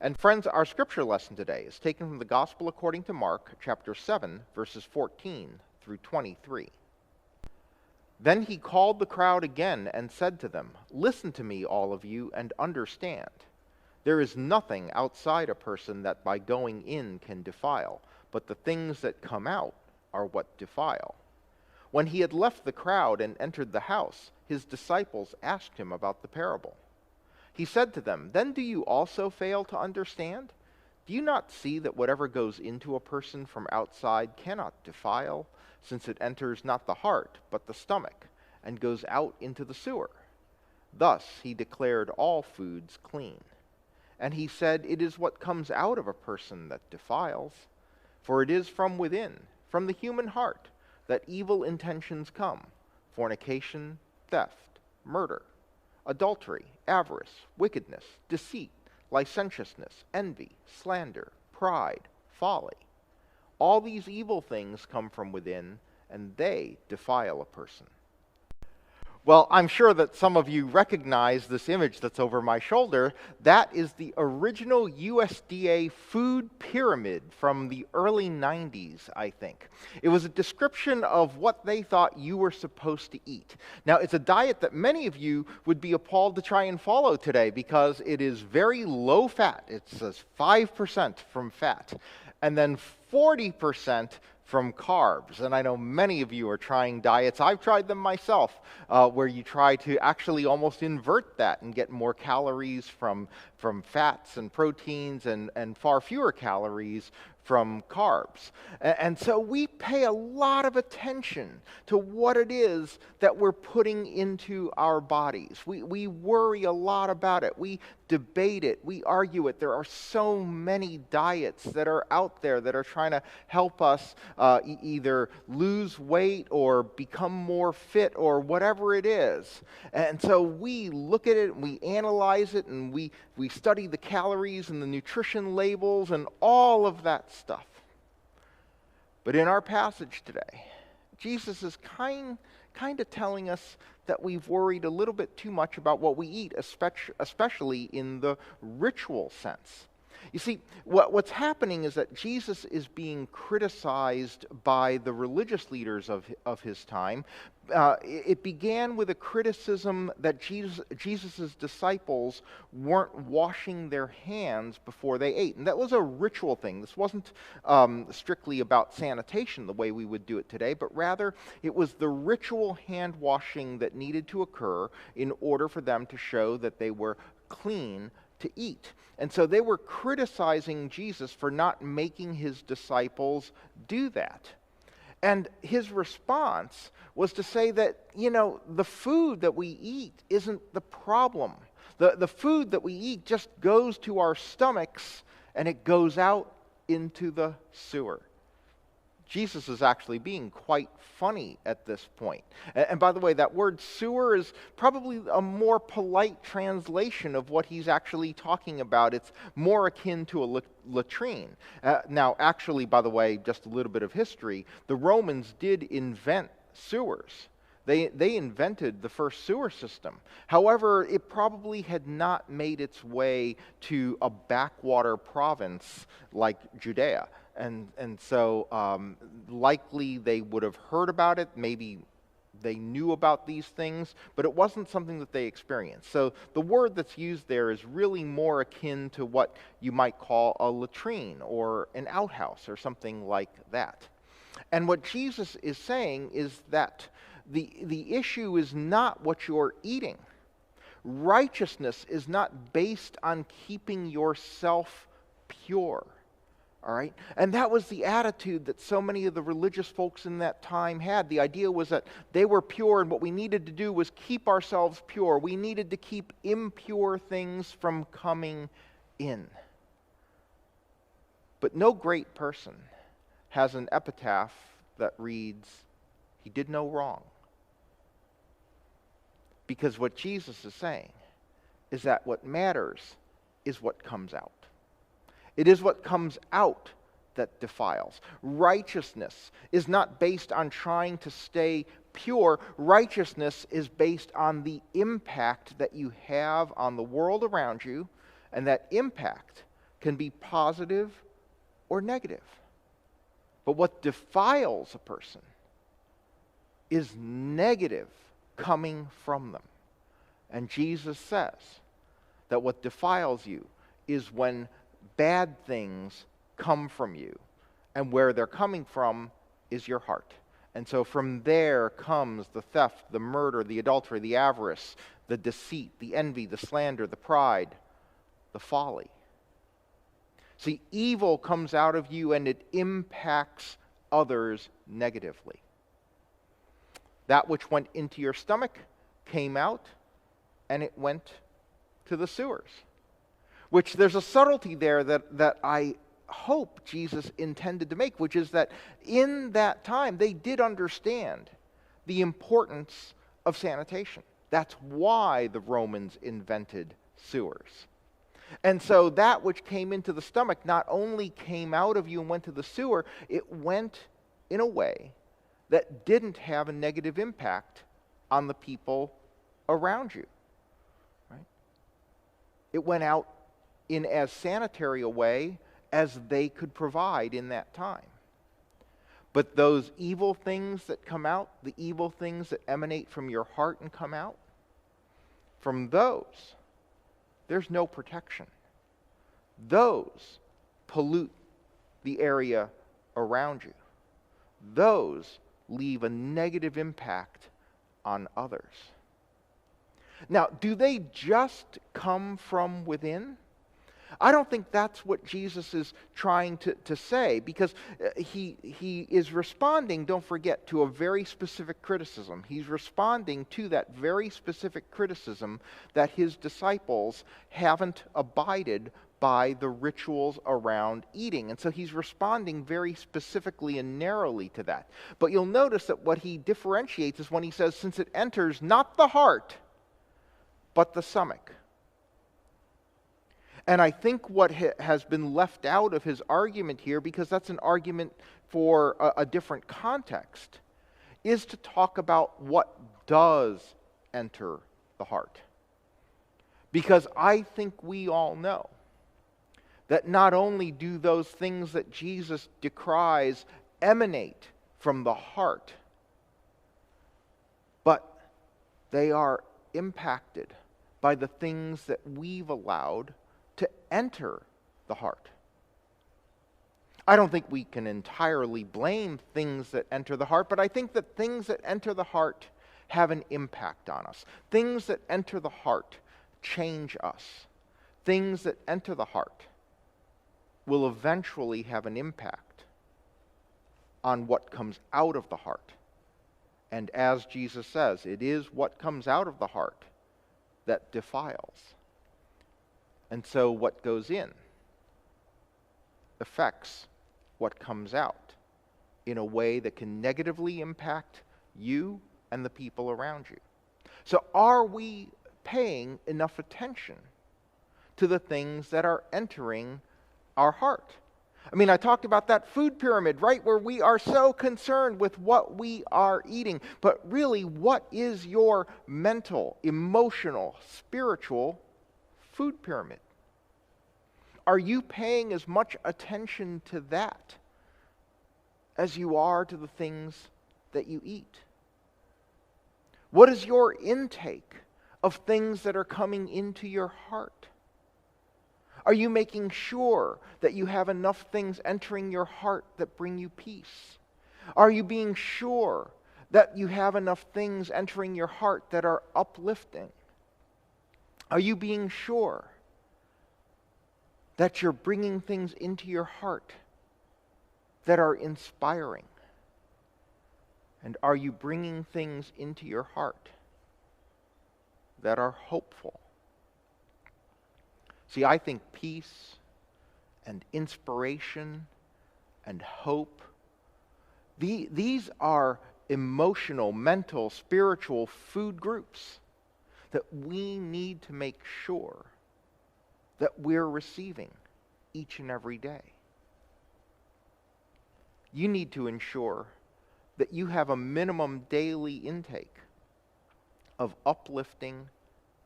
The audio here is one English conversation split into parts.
And friends, our scripture lesson today is taken from the Gospel according to Mark, chapter 7, verses 14 through 23. Then he called the crowd again and said to them, "Listen to me, all of you, and understand. There is nothing outside a person that by going in can defile, but the things that come out are what defile." When he had left the crowd and entered the house, his disciples asked him about the parable. He said to them, "Then do you also fail to understand? Do you not see that whatever goes into a person from outside cannot defile, since it enters not the heart, but the stomach, and goes out into the sewer?" Thus he declared all foods clean. And he said, "It is what comes out of a person that defiles. For it is from within, from the human heart, that evil intentions come: fornication, theft, murder, adultery, avarice, wickedness, deceit, licentiousness, envy, slander, pride, folly. All these evil things come from within, and they defile a person." Well, I'm sure that some of you recognize this image that's over my shoulder. That is the original USDA food pyramid from the early 90s, I think. It was a description of what they thought you were supposed to eat. Now, it's a diet that many of you would be appalled to try and follow today because it is very low fat. It says 5% from fat, and then 40% from carbs. And I know many of you are trying diets. I've tried them myself, where you try to actually almost invert that and get more calories from fats and proteins and far fewer calories from carbs. And so we pay a lot of attention to what it is that we're putting into our bodies. We worry a lot about it. We debate it. We argue it. There are so many diets that are out there that are trying to help us either lose weight or become more fit or whatever it is. And so we look at it and we analyze it and we study the calories and the nutrition labels and all of that stuff. But in our passage today, Jesus is kind of telling us that we've worried a little bit too much about what we eat, especially in the ritual sense. You see, what's happening is that Jesus is being criticized by the religious leaders of his time. It began with a criticism that Jesus' disciples weren't washing their hands before they ate. And that was a ritual thing. This wasn't strictly about sanitation the way we would do it today, but rather it was the ritual hand washing that needed to occur in order for them to show that they were clean to eat. And so they were criticizing Jesus for not making his disciples do that. And his response was to say that, the food that we eat isn't the problem. The food that we eat just goes to our stomachs and it goes out into the sewer. Jesus is actually being quite funny at this point. And by the way, that word sewer is probably a more polite translation of what he's actually talking about. It's more akin to a latrine. Now, actually, by the way, just a little bit of history, the Romans did invent sewers. They invented the first sewer system. However, it probably had not made its way to a backwater province like Judea. And so likely they would have heard about it, maybe they knew about these things, but it wasn't something that they experienced. So the word that's used there is really more akin to what you might call a latrine or an outhouse or something like that. And what Jesus is saying is that the issue is not what you're eating. Righteousness is not based on keeping yourself pure. All right? And that was the attitude that so many of the religious folks in that time had. The idea was that they were pure, and what we needed to do was keep ourselves pure. We needed to keep impure things from coming in. But no great person has an epitaph that reads, "He did no wrong." Because what Jesus is saying is that what matters is what comes out. It is what comes out that defiles. Righteousness is not based on trying to stay pure. Righteousness is based on the impact that you have on the world around you, and that impact can be positive or negative. But what defiles a person is negative coming from them. And Jesus says that what defiles you is when bad things come from you, and where they're coming from is your heart. And so from there comes the theft, the murder, the adultery, the avarice, the deceit, the envy, the slander, the pride, the folly. See, evil comes out of you and it impacts others negatively. That which went into your stomach came out and it went to the sewers. Which there's a subtlety there that I hope Jesus intended to make, which is that in that time they did understand the importance of sanitation. That's why the Romans invented sewers. And so that which came into the stomach not only came out of you and went to the sewer, it went in a way that didn't have a negative impact on the people around you. Right? It went out in as sanitary a way as they could provide in that time. But those evil things that come out, the evil things that emanate from your heart and come out, from those, there's no protection. Those pollute the area around you. Those leave a negative impact on others. Now, do they just come from within? I don't think that's what Jesus is trying to say, because he is responding, don't forget, to a very specific criticism. He's responding to that very specific criticism that his disciples haven't abided by the rituals around eating. And so he's responding very specifically and narrowly to that. But you'll notice that what he differentiates is when he says, since it enters not the heart, but the stomach. And I think what has been left out of his argument here, because that's an argument for a different context, is to talk about what does enter the heart. Because I think we all know that not only do those things that Jesus decries emanate from the heart, but they are impacted by the things that we've allowed to enter the heart. I don't think we can entirely blame things that enter the heart, but I think that things that enter the heart have an impact on us. Things that enter the heart change us. Things that enter the heart will eventually have an impact on what comes out of the heart. And as Jesus says, it is what comes out of the heart that defiles. And so what goes in affects what comes out in a way that can negatively impact you and the people around you. So are we paying enough attention to the things that are entering our heart? I mean, I talked about that food pyramid, right, where we are so concerned with what we are eating. But really, what is your mental, emotional, spiritual food pyramid? Are you paying as much attention to that as you are to the things that you eat? What is your intake of things that are coming into your heart? Are you making sure that you have enough things entering your heart that bring you peace? Are you being sure that you have enough things entering your heart that are uplifting? Are you being sure that you're bringing things into your heart that are inspiring? And are you bringing things into your heart that are hopeful? See, I think peace and inspiration and hope, these are emotional, mental, spiritual food groups that we need to make sure that we're receiving each and every day. You need to ensure that you have a minimum daily intake of uplifting,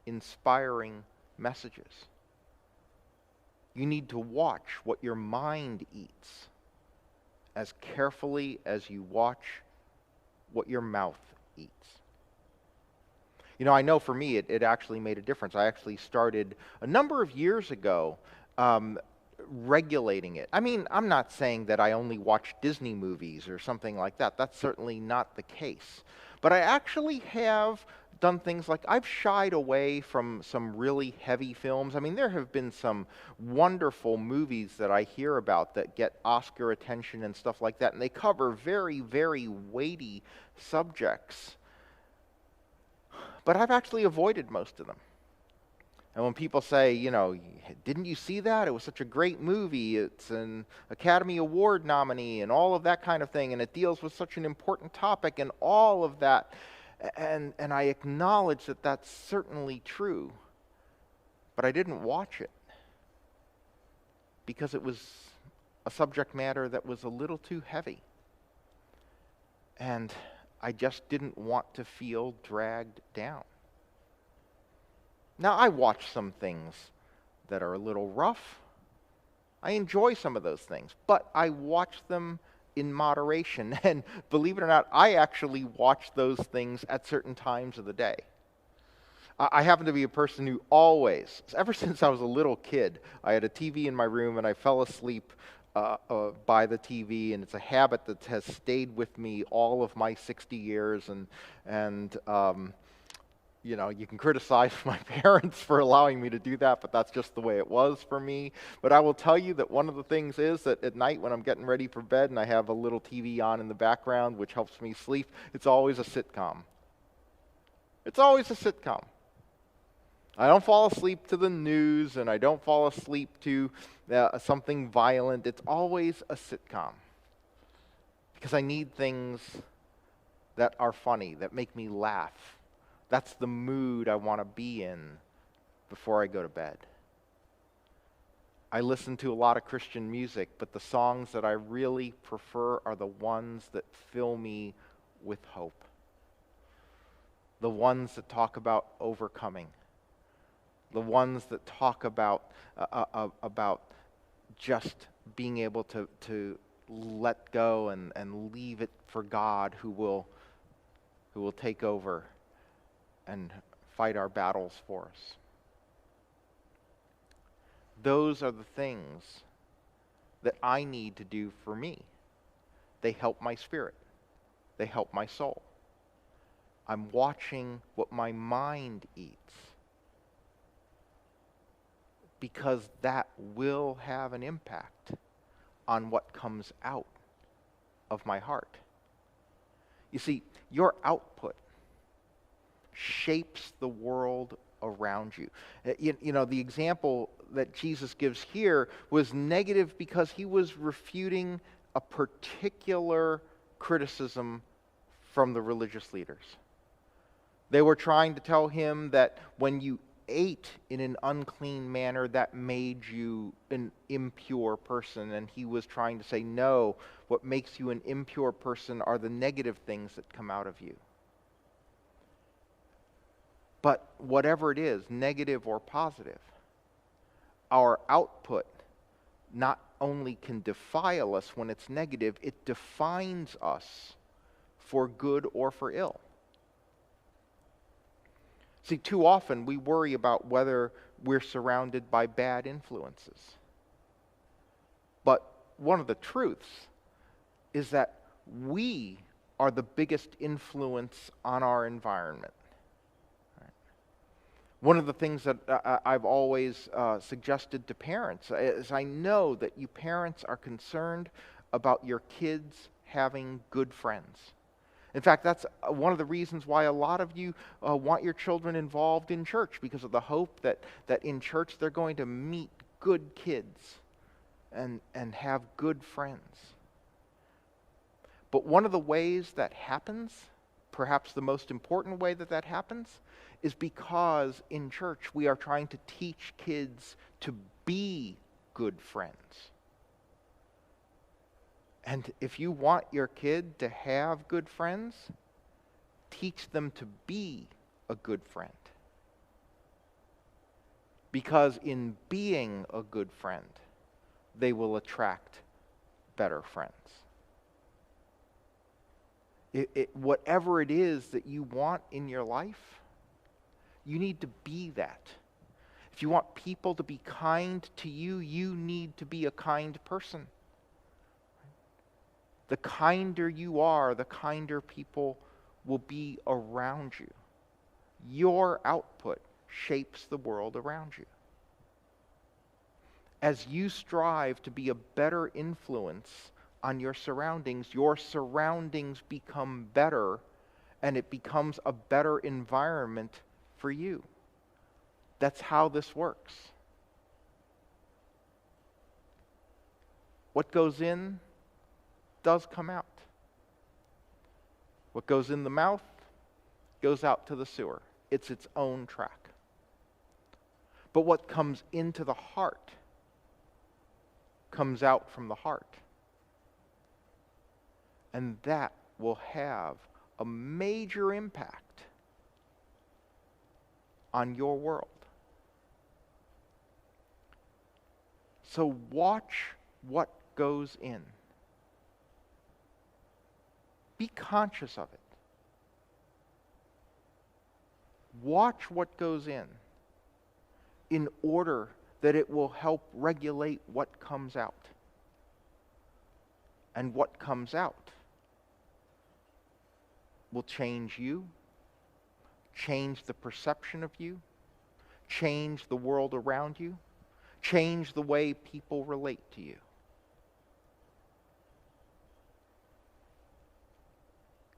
inspiring messages. You need to watch what your mind eats as carefully as you watch what your mouth eats. I know for me, it actually made a difference. I actually started a number of years ago regulating it. I mean, I'm not saying that I only watch Disney movies or something like that. That's certainly not the case. But I actually have done things like I've shied away from some really heavy films. I mean, there have been some wonderful movies that I hear about that get Oscar attention and stuff like that, and they cover very, very weighty subjects. But I've actually avoided most of them. And when people say, didn't you see that? It was such a great movie. It's an Academy Award nominee and all of that kind of thing. And it deals with such an important topic and all of that. And I acknowledge that that's certainly true. But I didn't watch it because it was a subject matter that was a little too heavy. And I just didn't want to feel dragged down. Now, I watch some things that are a little rough. I enjoy some of those things, but I watch them in moderation. And believe it or not, I actually watch those things at certain times of the day. I happen to be a person who always, ever since I was a little kid, I had a TV in my room and I fell asleep by the TV, and it's a habit that has stayed with me all of my 60 years, and you can criticize my parents for allowing me to do that, but that's just the way it was for me. But I will tell you that one of the things is that at night when I'm getting ready for bed and I have a little TV on in the background, which helps me sleep, it's always a sitcom. It's always a sitcom. I don't fall asleep to the news, and I don't fall asleep to something violent. It's always a sitcom. Because I need things that are funny, that make me laugh. That's the mood I want to be in before I go to bed. I listen to a lot of Christian music, but the songs that I really prefer are the ones that fill me with hope. The ones that talk about overcoming. The ones that talk about just being able to let go and leave it for God, who will take over and fight our battles for us. Those are the things that I need to do for me. They help my spirit. They help my soul. I'm watching what my mind eats, because that will have an impact on what comes out of my heart. You see, your output shapes the world around you. The example that Jesus gives here was negative because he was refuting a particular criticism from the religious leaders. They were trying to tell him that when you ate in an unclean manner, that made you an impure person. And he was trying to say, no, what makes you an impure person are the negative things that come out of you. But whatever it is, negative or positive, our output not only can defile us when it's negative, it defines us for good or for ill. See, too often we worry about whether we're surrounded by bad influences. But one of the truths is that we are the biggest influence on our environment. Right? One of the things that I've always suggested to parents is I know that you parents are concerned about your kids having good friends. In fact, that's one of the reasons why a lot of you want your children involved in church, because of the hope that in church they're going to meet good kids and have good friends. But one of the ways that happens, perhaps the most important way that happens, is because in church we are trying to teach kids to be good friends. And if you want your kid to have good friends, teach them to be a good friend. because in being a good friend, they will attract better friends. Whatever it is that you want in your life, you need to be that. If you want people to be kind to you, you need to be a kind person. The kinder you are, the kinder people will be around you. Your output shapes the world around you. As you strive to be a better influence on your surroundings become better, and it becomes a better environment for you. That's how this works. What goes in does come out. What goes in the mouth goes out to the sewer. It's its own track. But what comes into the heart comes out from the heart. And that will have a major impact on your world. So watch what goes in. Be conscious of it. Watch what goes in order that it will help regulate what comes out. And what comes out will change you, change the perception of you, change the world around you, change the way people relate to you.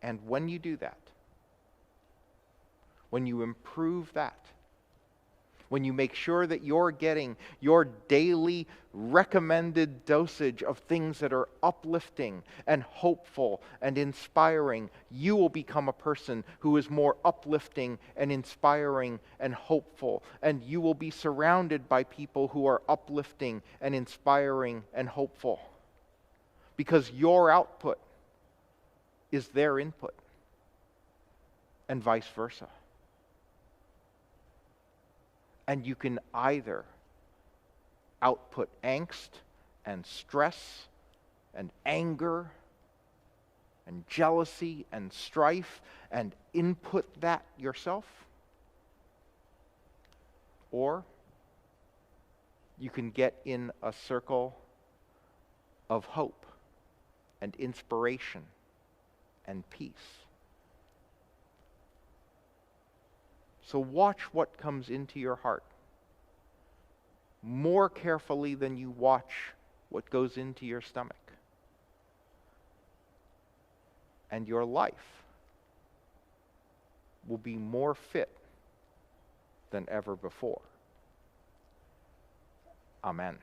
And when you do that, when you improve that, when you make sure that you're getting your daily recommended dosage of things that are uplifting and hopeful and inspiring, you will become a person who is more uplifting and inspiring and hopeful. And you will be surrounded by people who are uplifting and inspiring and hopeful. Because your output is their input, and vice versa. And you can either output angst and stress and anger and jealousy and strife and input that yourself, or you can get in a circle of hope and inspiration and peace. So watch what comes into your heart more carefully than you watch what goes into your stomach. And your life will be more fit than ever before. Amen.